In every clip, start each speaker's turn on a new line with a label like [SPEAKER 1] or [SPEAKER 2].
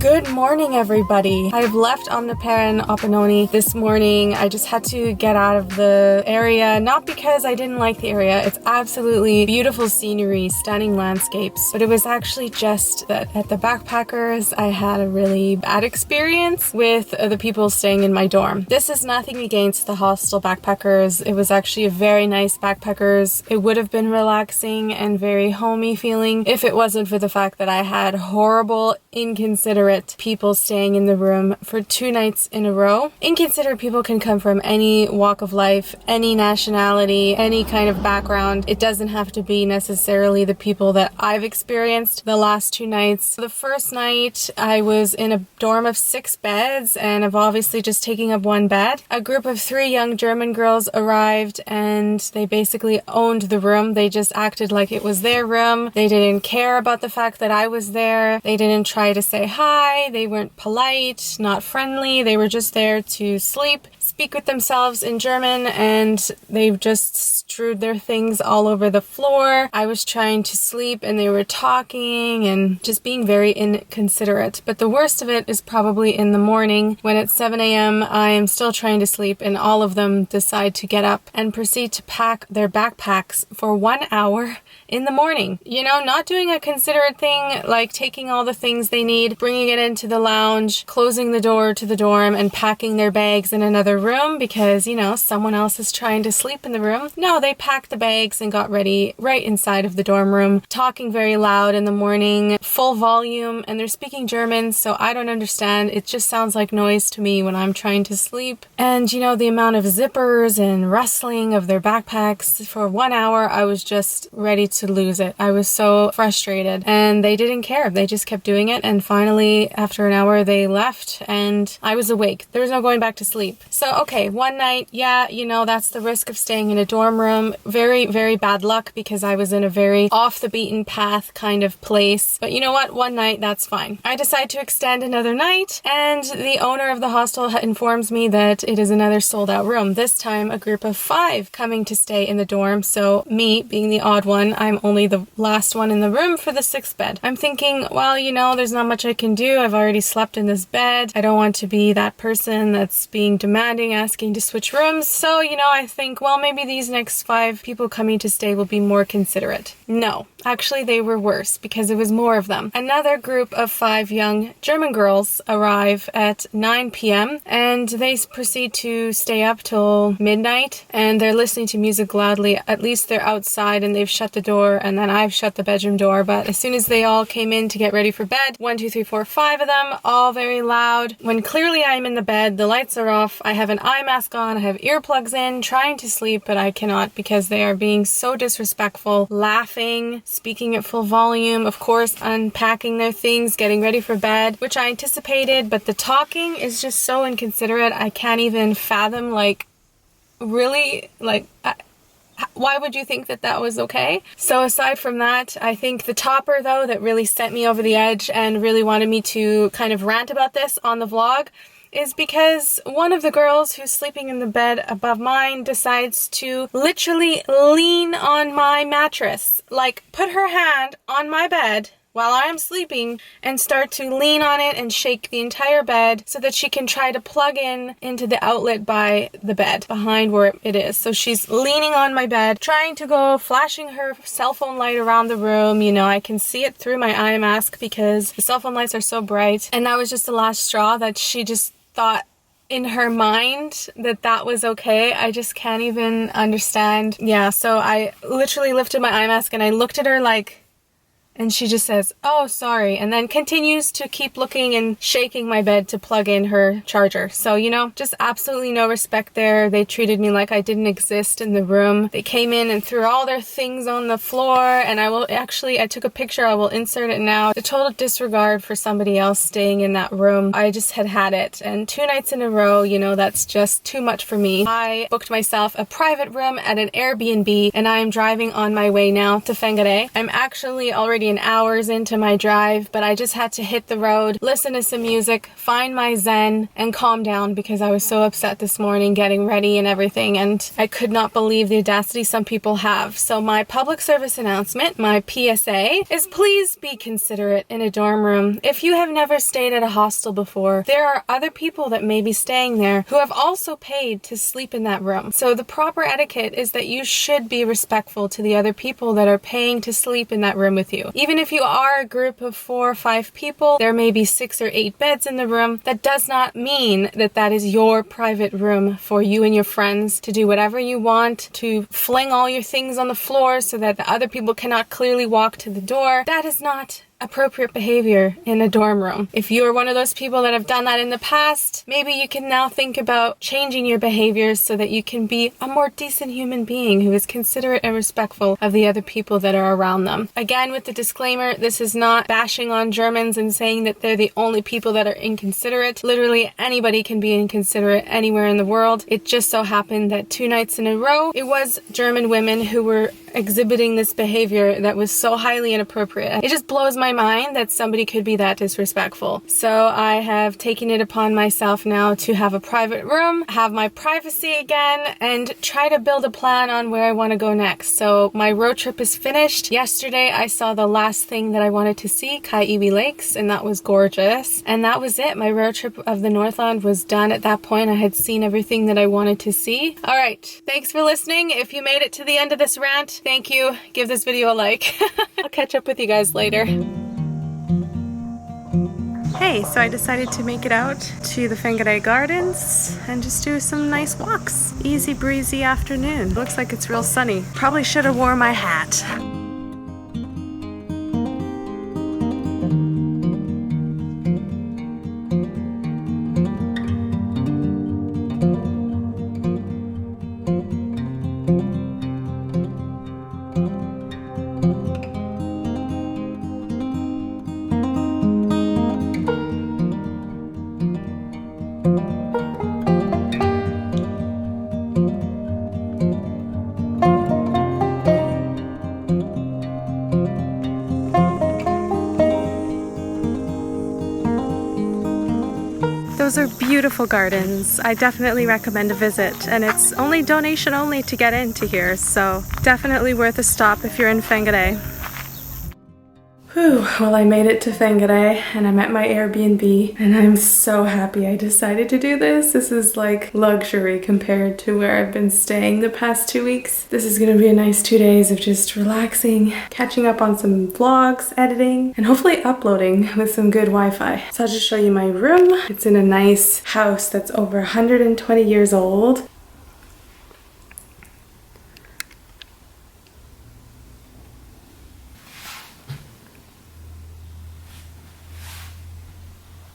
[SPEAKER 1] Good morning, everybody. I've left Omniparan Opanoni this morning. I just had to get out of the area, not because I didn't like the area. It's absolutely beautiful scenery, stunning landscapes, but it was actually just that at the backpackers, I had a really bad experience with the people staying in my dorm. This is nothing against the hostel backpackers. It was actually a very nice backpackers. It would have been relaxing and very homey feeling if it wasn't for the fact that I had horrible, inconsiderate people staying in the room for 2 nights in a row. Inconsiderate people can come from any walk of life, any nationality, any kind of background. It doesn't have to be necessarily the people that I've experienced the last 2 nights. The first night I was in a dorm of 6 beds and I've obviously just taking up 1 bed. A group of 3 young German girls arrived and they basically owned the room. They just acted like it was their room. They didn't care about the fact that I was there. They didn't try to say hi. They weren't polite, not friendly. They were just there to sleep, speak with themselves in German, and they just strewed their things all over the floor. I was trying to sleep and they were talking and just being very inconsiderate. But the worst of it is probably in the morning when at 7 a.m. I am still trying to sleep and all of them decide to get up and proceed to pack their backpacks for 1 hour in the morning. You know, not doing a considerate thing like taking all the things they need, bringing it into the lounge, closing the door to the dorm and packing their bags in another room because, you know, someone else is trying to sleep in the room. No, they packed the bags and got ready right inside of the dorm room, talking very loud in the morning, full volume, and they're speaking German, so I don't understand. It just sounds like noise to me when I'm trying to sleep. And, you know, the amount of zippers and rustling of their backpacks for 1 hour, I was just ready to lose it. I was so frustrated and they didn't care. They just kept doing it, and finally after an hour they left and I was awake. There was no going back to sleep. So okay, one night, yeah, you know, that's the risk of staying in a dorm room. Very, very bad luck because I was in a very off the beaten path kind of place. But you know what? One night, that's fine. I decide to extend another night and the owner of the hostel informs me that it is another sold out room. This time a group of 5 coming to stay in the dorm. So me being the odd one, I'm only the last one in the room for the 6th bed. I'm thinking, well, you know, there's not much I can do. I've already slept in this bed. I don't want to be that person that's being demanding, asking to switch rooms. So, you know, I think, well, maybe these next 5 people coming to stay will be more considerate. No, actually they were worse because it was more of them. Another group of 5 young German girls arrive at 9 p.m. and they proceed to stay up till midnight and they're listening to music loudly. At least they're outside and they've shut the door and then I've shut the bedroom door. But as soon as they all came in to get ready for bed, 1, 2, 3, 4, 5 of them, all very loud. When clearly I'm in the bed, the lights are off, I have an eye mask on, I have earplugs in, trying to sleep, but I cannot because they are being so disrespectful, laughing, speaking at full volume, of course, unpacking their things, getting ready for bed, which I anticipated, but the talking is just so inconsiderate. I can't even fathom, like, really, like, why would you think that that was okay? So aside from that, I think the topper though that really sent me over the edge and really wanted me to kind of rant about this on the vlog is because one of the girls who's sleeping in the bed above mine decides to literally lean on my mattress, like put her hand on my bed while I'm sleeping and start to lean on it and shake the entire bed so that she can try to plug in into the outlet by the bed behind where it is. So she's leaning on my bed, trying to go, flashing her cell phone light around the room. You know, I can see it through my eye mask because the cell phone lights are so bright. And that was just the last straw that she just thought in her mind that that was okay. I just can't even understand. Yeah, so I literally lifted my eye mask and I looked at her like, and she just says, "Oh, sorry," and then continues to keep looking and shaking my bed to plug in her charger. So, you know, just absolutely no respect there. They treated me like I didn't exist in the room. They came in and threw all their things on the floor, and I took a picture, I will insert it now. The total disregard for somebody else staying in that room. I just had it. And 2 nights in a row, you know, that's just too much for me. I booked myself a private room at an Airbnb, and I am driving on my way now to Whangarei. I'm actually already and hours into my drive, but I just had to hit the road, listen to some music, find my zen, and calm down because I was so upset this morning getting ready and everything, and I could not believe the audacity some people have. So my public service announcement, my PSA, is please be considerate in a dorm room. If you have never stayed at a hostel before, there are other people that may be staying there who have also paid to sleep in that room. So the proper etiquette is that you should be respectful to the other people that are paying to sleep in that room with you. Even if you are a group of 4 or 5 people, there may be 6 or 8 beds in the room. That does not mean that that is your private room for you and your friends to do whatever you want, to fling all your things on the floor so that the other people cannot clearly walk to the door. That is not appropriate behavior in a dorm room. If you're one of those people that have done that in the past, maybe you can now think about changing your behaviors so that you can be a more decent human being who is considerate and respectful of the other people that are around them. Again, with the disclaimer, this is not bashing on Germans and saying that they're the only people that are inconsiderate. Literally anybody can be inconsiderate anywhere in the world. It just so happened that 2 nights in a row, it was German women who were exhibiting this behavior that was so highly inappropriate. It just blows my mind that somebody could be that disrespectful. So I have taken it upon myself now to have a private room, have my privacy again, and try to build a plan on where I want to go next. So my road trip is finished. Yesterday I saw the last thing that I wanted to see, Kaiwi Lakes, and that was gorgeous. And that was it. My road trip of the Northland was done at that point. I had seen everything that I wanted to see. All right, thanks for listening. If you made it to the end of this rant, thank you. Give this video a like. I'll catch up with you guys later. Hey, so I decided to make it out to the Whangarei Gardens and just do some nice walks. Easy breezy afternoon. Looks like it's real sunny. Probably should have worn my hat. Those are beautiful gardens. I definitely recommend a visit, and it's only donation only to get into here, so definitely worth a stop if you're in Whangarei. Whew, well, I made it to Whangarei and I'm at my Airbnb and I'm so happy I decided to do this. This is like luxury compared to where I've been staying the past 2 weeks. This is gonna be a nice 2 days of just relaxing, catching up on some vlogs, editing, and hopefully uploading with some good Wi-Fi. So I'll just show you my room. It's in a nice house that's over 120 years old.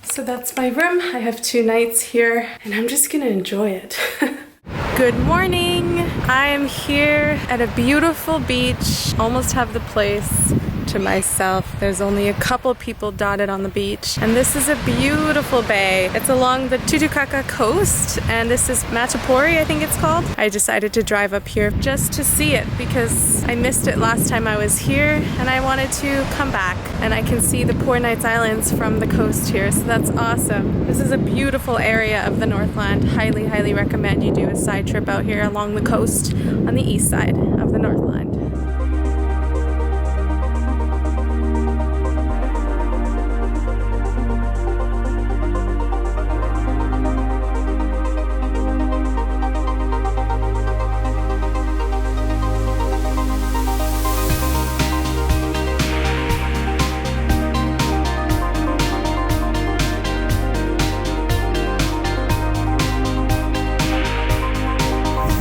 [SPEAKER 1] So that's my room. I have 2 nights here and I'm just gonna enjoy it. Good morning. I am here at a beautiful beach. Almost have the place to myself. There's only a couple people dotted on the beach. And this is a beautiful bay. It's along the Tutukaka coast and this is Matapori, I think it's called. I decided to drive up here just to see it because I missed it last time I was here and I wanted to come back. And I can see the Poor Knights Islands from the coast here, so that's awesome. This is a beautiful area of the Northland. Highly, highly recommend you do a side trip out here along the coast on the east side of the Northland.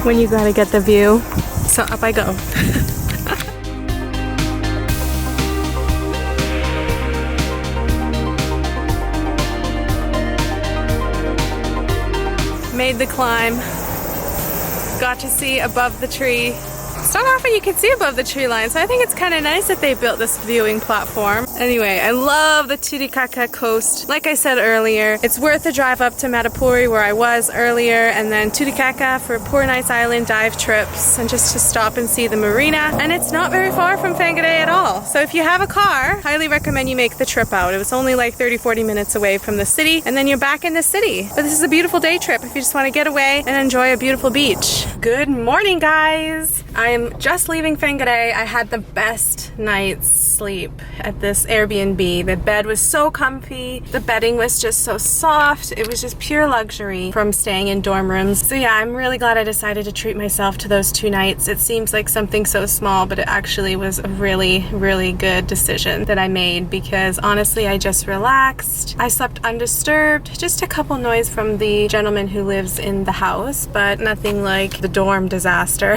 [SPEAKER 1] When you gotta get the view. So up I go. Made the climb. Got to see above the tree It's not often you can see above the tree line, so I think it's kind of nice that they built this viewing platform. Anyway, I love the Titicaca coast. Like I said earlier, it's worth a drive up to Matapuri where I was earlier, and then Titicaca for Poor Nice Island dive trips and just to stop and see the marina. And it's not very far from Whangarei at all. So if you have a car, highly recommend you make the trip out. It was only like 30-40 minutes away from the city, and then you're back in the city. But this is a beautiful day trip if you just want to get away and enjoy a beautiful beach. Good morning, guys! I'm just leaving Whangarei. I had the best night's sleep at this Airbnb. The bed was so comfy. The bedding was just so soft. It was just pure luxury from staying in dorm rooms. So yeah, I'm really glad I decided to treat myself to those 2 nights. It seems like something so small, but it actually was a really, really good decision that I made because honestly, I just relaxed. I slept undisturbed. Just a couple noise from the gentleman who lives in the house, but nothing like the dorm disaster.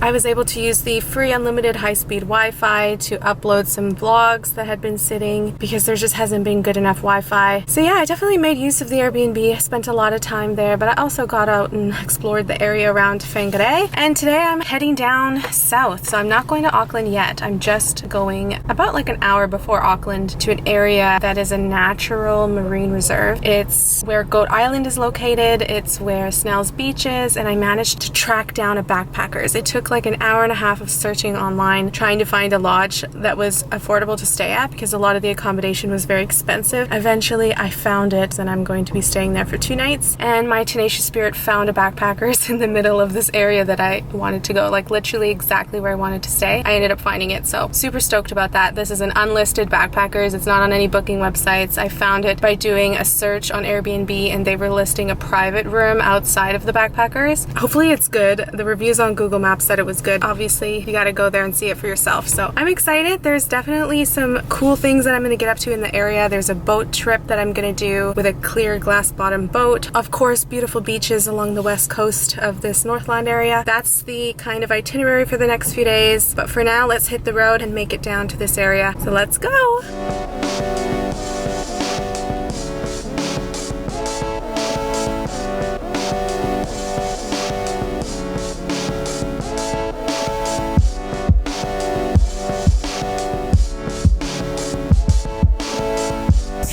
[SPEAKER 1] I was able to use the free unlimited high-speed Wi-Fi to upload some vlogs that had been sitting because there just hasn't been good enough Wi-Fi. So yeah, I definitely made use of the Airbnb. I spent a lot of time there, but I also got out and explored the area around Whangarei. And today I'm heading down south. So I'm not going to Auckland yet. I'm just going about like an hour before Auckland to an area that is a natural marine reserve. It's where Goat Island is located. It's where Snell's Beach is, and I managed to track down a backpackers. It took like an hour and a half of searching online trying to find a lodge that was affordable to stay at because a lot of the accommodation was very expensive. Eventually I found it and I'm going to be staying there for 2 nights, and my tenacious spirit found a backpackers in the middle of this area that I wanted to go, like literally exactly where I wanted to stay. I ended up finding it, so super stoked about that. This is an unlisted backpackers. It's not on any booking websites. I found it by doing a search on Airbnb and they were listing a private room outside of the backpackers. Hopefully it's good. The reviews on Google Maps said it was good. Obviously you gotta go there and see it for yourself, so I'm excited. There's definitely some cool things that I'm gonna get up to in the area. There's a boat trip that I'm gonna do with a clear glass bottom boat. Of course, beautiful beaches along the west coast of this Northland area. That's the kind of itinerary for the next few days, but for now let's hit the road and make it down to this area. So let's go!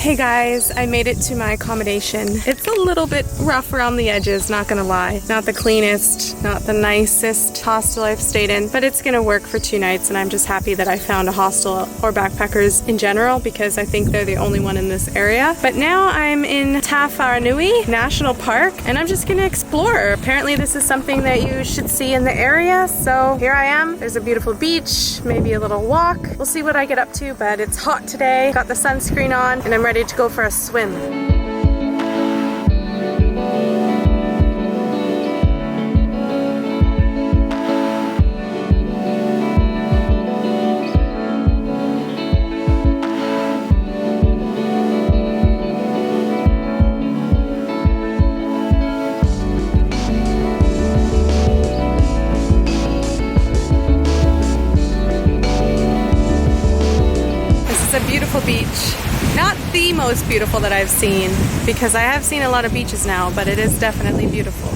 [SPEAKER 1] Hey guys, I made it to my accommodation. It's a little bit rough around the edges, not gonna lie. Not the cleanest, not the nicest hostel I've stayed in, but it's gonna work for 2 nights, and I'm just happy that I found a hostel or backpackers in general because I think they're the only one in this area. But now I'm in Tawharanui National Park and I'm just gonna explore. Apparently this is something that you should see in the area, so here I am. There's a beautiful beach, maybe a little walk. We'll see what I get up to, but it's hot today. Got the sunscreen on and I'm ready to go for a swim. This is a beautiful beach. Not the most beautiful that I've seen, because I have seen a lot of beaches now, but it is definitely beautiful.